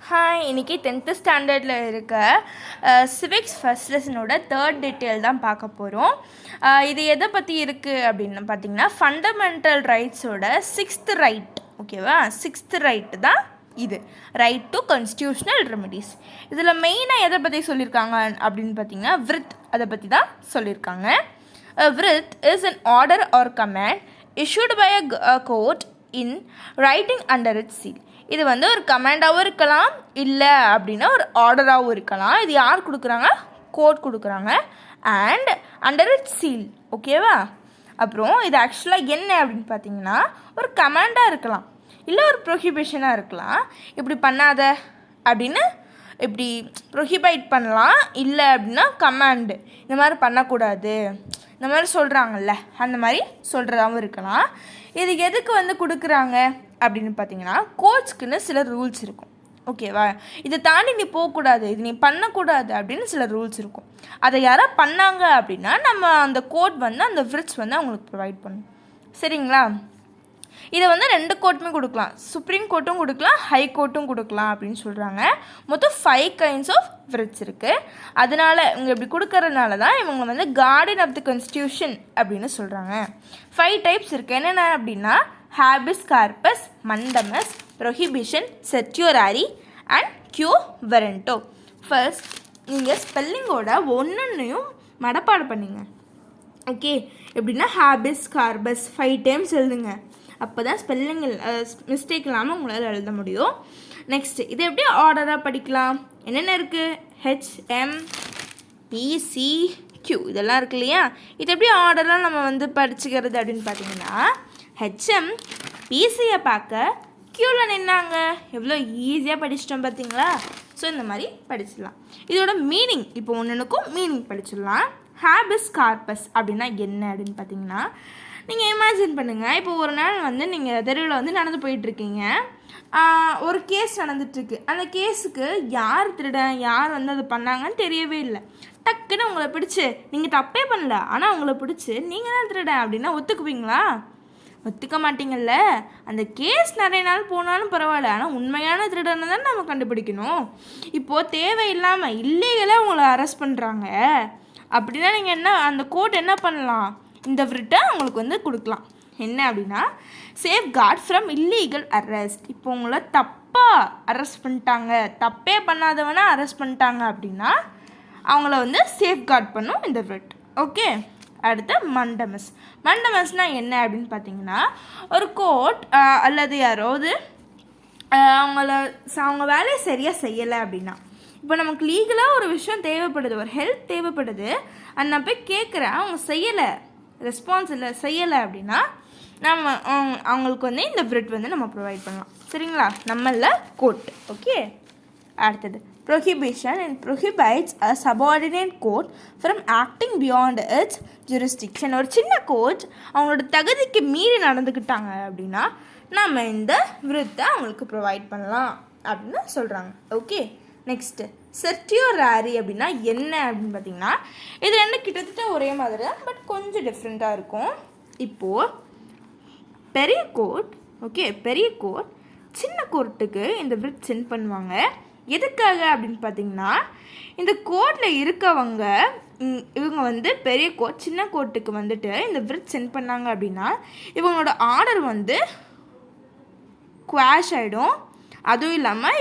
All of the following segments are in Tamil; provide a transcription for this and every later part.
ஹாய், இன்றைக்கி 10th ஸ்டாண்டர்டில் இருக்க சிவிக்ஸ் ஃபஸ்ட் லெசனோட தேர்ட் டீட்டெயில் தான் பார்க்க போகிறோம். இது எதை பற்றி இருக்குது அப்படின்னு பார்த்திங்கன்னா, ஃபண்டமெண்டல் ரைட்ஸோட 6th ரைட். ஓகேவா, 6th ரைட்டு தான் இது, ரைட் டு கான்ஸ்டியூஷனல் ரெமெடிஸ். இதில் மெயினாக எதை பற்றி சொல்லியிருக்காங்க அப்படின்னு பார்த்திங்கன்னா, விருத் அதை பற்றி தான் சொல்லியிருக்காங்க. விருத் is an order or command issued by a court in writing under its seal. இது வந்து ஒரு கமாண்டாகவும் இருக்கலாம், இல்லை அப்படின்னா ஒரு ஆர்டராகவும் இருக்கலாம். இது யார் கொடுக்குறாங்க? கோர்ட் கொடுக்குறாங்க. And under it seal. ஓகேவா, அப்புறம் இது ஆக்சுவலாக என்ன அப்படின்னு பார்த்தீங்கன்னா, ஒரு கமாண்டாக இருக்கலாம், இல்லை ஒரு ப்ரொஹிபிஷனாக இருக்கலாம். இப்படி பண்ணாத அப்படின்னு இப்படி ப்ரொஹிபைட் பண்ணலாம், இல்லை அப்படின்னா கமாண்டு, இந்த மாதிரி பண்ணக்கூடாது இந்த மாதிரி சொல்கிறாங்கல்ல, அந்த மாதிரி சொல்கிறதாகவும் இருக்கலாம். இது எதுக்கு வந்து கொடுக்குறாங்க அப்படின்னு பார்த்தீங்கன்னா, கோர்ட்ஸ்க்குன்னு சில ரூல்ஸ் இருக்கும். ஓகேவா, இதை தாண்டி நீ போகக்கூடாது, இது நீ பண்ணக்கூடாது அப்படின்னு சில ரூல்ஸ் இருக்கும். அதை யாராவது பண்ணாங்க அப்படின்னா நம்ம அந்த கோர்ட் வந்து அந்த விரிட்ஸ் வந்து அவங்களுக்கு ப்ரொவைட் பண்ணும். சரிங்களா, இதை வந்து 2 கோர்ட்டுமே கொடுக்கலாம், சுப்ரீம் கோர்ட்டும் கொடுக்கலாம், ஹை கோர்ட்டும் கொடுக்கலாம் அப்படின்னு சொல்கிறாங்க. மொத்தம் 5 கைண்ட்ஸ் ஆஃப் விரிட்ஸ் இருக்குது. அதனால் இவங்க இப்படி கொடுக்கறதுனால தான் இவங்க வந்து கார்டியன் ஆஃப் தி கான்ஸ்டியூஷன் அப்படின்னு சொல்கிறாங்க. 5 டைப்ஸ் இருக்குது. என்னென்ன அப்படின்னா, habeas corpus, mandamus, prohibition, certiorari and quo warranto. First நீங்கள் ஸ்பெல்லிங்கோட ஒன்றையும் மனப்பாடம் பண்ணிங்க. ஓகே, எப்படின்னா ஹேபிஸ் கார்பஸ் 5 டைம்ஸ் எழுதுங்க. அப்போ தான் ஸ்பெல்லிங் மிஸ்டேக் இல்லாமல் உங்களால் எழுத முடியும். நெக்ஸ்ட், இதை எப்படி ஆர்டராக படிக்கலாம்? என்னென்ன இருக்குது? HMPCQ இதெல்லாம் இருக்கு இல்லையா? இது எப்படி ஆர்டராக நம்ம வந்து படிச்சுக்கிறது அப்படின்னு பார்த்தீங்கன்னா, HM பிசியை பார்க்க க்யூவில் நின்னாங்க. எவ்வளோ ஈஸியாக படிச்சிட்டோம் பார்த்தீங்களா? ஸோ இந்த மாதிரி படிச்சிடலாம். இதோட மீனிங் இப்போ ஒன்றுக்கும் மீனிங் படிச்சிடலாம். ஹேபிஸ் கார்பஸ் அப்படின்னா என்ன அப்படின்னு பார்த்தீங்கன்னா, நீங்கள் இமேஜின் பண்ணுங்கள், இப்போ ஒரு நாள் வந்து நீங்கள் தெருவில் வந்து நடந்து போயிட்டுருக்கீங்க, ஒரு கேஸ் நடந்துட்டுருக்கு. அந்த கேஸுக்கு யார் திருடன், யார் வந்து அது பண்ணாங்கன்னு தெரியவே இல்லை. டக்குன்னு உங்களை பிடிச்சி, நீங்கள் தப்பே பண்ணல, ஆனால் உங்களை பிடிச்சி நீங்கள் தான் திருடன் அப்படின்னா ஒத்துக்குவீங்களா? ஒத்துக்க மாட்டீங்கல்ல. அந்த கேஸ் நிறைய நாள் போனாலும் பரவாயில்ல, ஆனால் உண்மையான திருடனை தான் நம்ம கண்டுபிடிக்கணும். இப்போது தேவையில்லாமல் இல்லீகலாக உங்களை அரெஸ்ட் பண்ணுறாங்க அப்படின்னா நீங்கள் என்ன, அந்த கோர்ட் என்ன பண்ணலாம்? இந்த விரிட்டை அவங்களுக்கு வந்து கொடுக்கலாம். என்ன அப்படின்னா, safe card from illegal arrest. இப்போ உங்களை தப்பாக அரெஸ்ட் பண்ணிட்டாங்க, தப்பே பண்ணாதவனா அரெஸ்ட் பண்ணிட்டாங்க அப்படின்னா அவங்கள வந்து சேஃப் கார்ட் பண்ணும் இந்த விரிட். ஓகே, அடுத்து மண்டமஸ். மண்டமஸ்னால் என்ன அப்படின்னு பார்த்தீங்கன்னா, ஒரு கோர்ட் அல்லது யாராவது அவங்க வேலையை சரியாக செய்யலை அப்படின்னா, இப்போ நமக்கு லீகலாக ஒரு விஷயம் தேவைப்படுது, ஒரு ஹெல்ப் தேவைப்படுது, அது நான் போய் கேட்குறேன், அவங்க செய்யலை, ரெஸ்பான்ஸ் இல்லை, செய்யலை அப்படின்னா நம்ம அவங்களுக்கு வந்து இந்த விரிட் வந்து நம்ம ப்ரொவைட் பண்ணலாம். சரிங்களா, நம்மள கோர்ட். ஓகே, அடுத்தது prohibition. And prohibits a subordinate court from acting beyond its jurisdiction. ஒரு சின்ன கோர்ட் அவங்களோட தகுதிக்கு மீறி நடந்துக்கிட்டாங்க அப்படின்னா நம்ம இந்த விரித்தை அவங்களுக்கு ப்ரொவைட் பண்ணலாம் அப்படின்னு சொல்கிறாங்க. ஓகே, நெக்ஸ்ட்டு செர்டியோராரி அப்படின்னா என்ன அப்படின்னு பார்த்தீங்கன்னா, இது ரெண்டு கிட்டத்தட்ட ஒரே மாதிரி தான், பட் கொஞ்சம் டிஃப்ரெண்ட்டாக இருக்கும். இப்போது பெரிய கோர்ட், ஓகே, பெரிய கோர்ட் சின்ன கோர்ட்டுக்கு இந்த விரிட் சென்ட் பண்ணுவாங்க. எதுக்காக அப்படின்னு பார்த்தீங்கன்னா, இந்த கோர்ட்டில் இருக்கவங்க இவங்க வந்து பெரிய கோர்ட் சின்ன கோர்ட்டுக்கு வந்துட்டு இந்த விரிட் சென்ட் பண்ணாங்க அப்படின்னா இவங்களோட ஆர்டர் வந்து குவாஷ் ஆகிடும். அதுவும் இல்லாமல்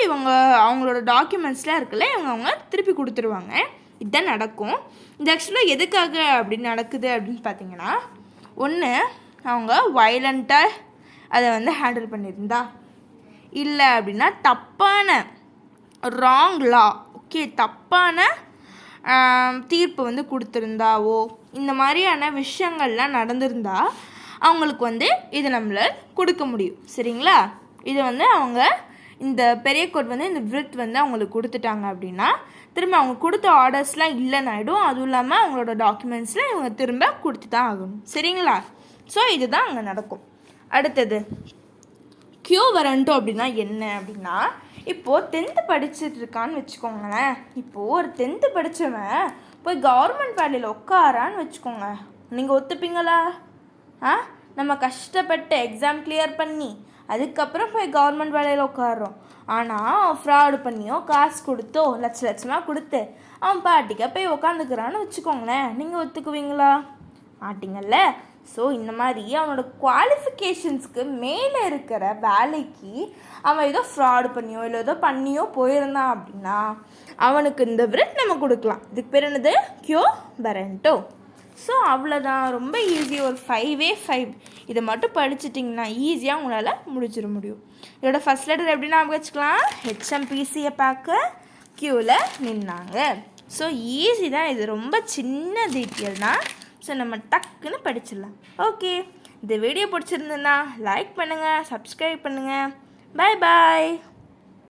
அவங்களோட டாக்குமெண்ட்ஸ்லாம் இருக்குல்ல, அவங்க திருப்பி கொடுத்துருவாங்க. இதுதான் நடக்கும். இது ஆக்சுவலாக எதுக்காக அப்படி நடக்குது அப்படின்னு பார்த்தீங்கன்னா, ஒன்று அவங்க வயலண்ட்டாக அதை வந்து ஹேண்டில் பண்ணியிருந்தா, இல்லை அப்படின்னா தப்பான ராங் லா, ஓகே, தப்பான தீர்ப்பு வந்து கொடுத்துருந்தாவோ, இந்த மாதிரியான விஷயங்கள்லாம் நடந்திருந்தா அவங்களுக்கு வந்து இதை நம்மளால் கொடுக்க முடியும். சரிங்களா, இது வந்து அவங்க இந்த பெரிய கோர்ட் வந்து இந்த விரிட் வந்து அவங்களுக்கு கொடுத்துட்டாங்க அப்படின்னா திரும்ப அவங்க கொடுத்த ஆர்டர்ஸ்லாம் இல்லைன்னு ஆகிடும். அதுவும் இல்லாமல் அவங்களோட டாக்குமெண்ட்ஸ்லாம் இவங்க திரும்ப கொடுத்து தான் ஆகணும். சரிங்களா, ஸோ இதுதான் அங்கே நடக்கும். அடுத்தது கியூ வெரண்டோ அப்படின்னா என்ன அப்படின்னா, இப்போது 10th படிச்சுட்டு இருக்கான்னு வச்சுக்கோங்களேன். இப்போது ஒரு 10th படித்தவன் போய் கவர்மெண்ட் வேலையில் உட்காரான்னு வச்சுக்கோங்க, நீங்கள் ஒத்துப்பீங்களா? நம்ம கஷ்டப்பட்டு எக்ஸாம் கிளியர் பண்ணி அதுக்கப்புறம் போய் கவர்மெண்ட் வேலையில் உட்காரோம், ஆனால் ஃப்ராடு பண்ணியோ காசு கொடுத்தோ லட்சமாக கொடுத்து அவன் பாட்டிக்க போய் உக்காந்துக்கிறான்னு வச்சுக்கோங்களேன், நீங்கள் ஒத்துக்குவீங்களா? மாட்டிங்கல்ல. ஸோ இந்த மாதிரி அவனோட குவாலிஃபிகேஷன்ஸ்க்கு மேலே இருக்கிற வேலைக்கு அவன் ஏதோ ஃப்ராடு பண்ணியோ இல்லை ஏதோ பண்ணியோ போயிருந்தான் அப்படின்னா அவனுக்கு இந்த விரட் நம்ம கொடுக்கலாம். இதுக்கு பேர் என்னது? கியோ பரண்டோ. ஸோ அவ்வளோதான், ரொம்ப ஈஸி. ஒரு 5 இதை மட்டும் படிச்சிட்டிங்கன்னா ஈஸியாக உங்களால் முடிச்சிட முடியும். இதோட ஃபஸ்ட் லெட்டர் எப்படி ஞாபகம் வச்சுக்கலாம்? HMPCயை பார்க்க க்யூவில் நின்னாங்க. ஸோ ஈஸி தான், இது ரொம்ப சின்ன டீட்டெயில் தான். ஸோ நம்ம டக்குன்னு படிச்சிடலாம். ஓகே, இந்த வீடியோ பிடிச்சிருந்ததுன்னா லைக் பண்ணுங்கள், சப்ஸ்கிரைப் பண்ணுங்கள். பாய் பாய்.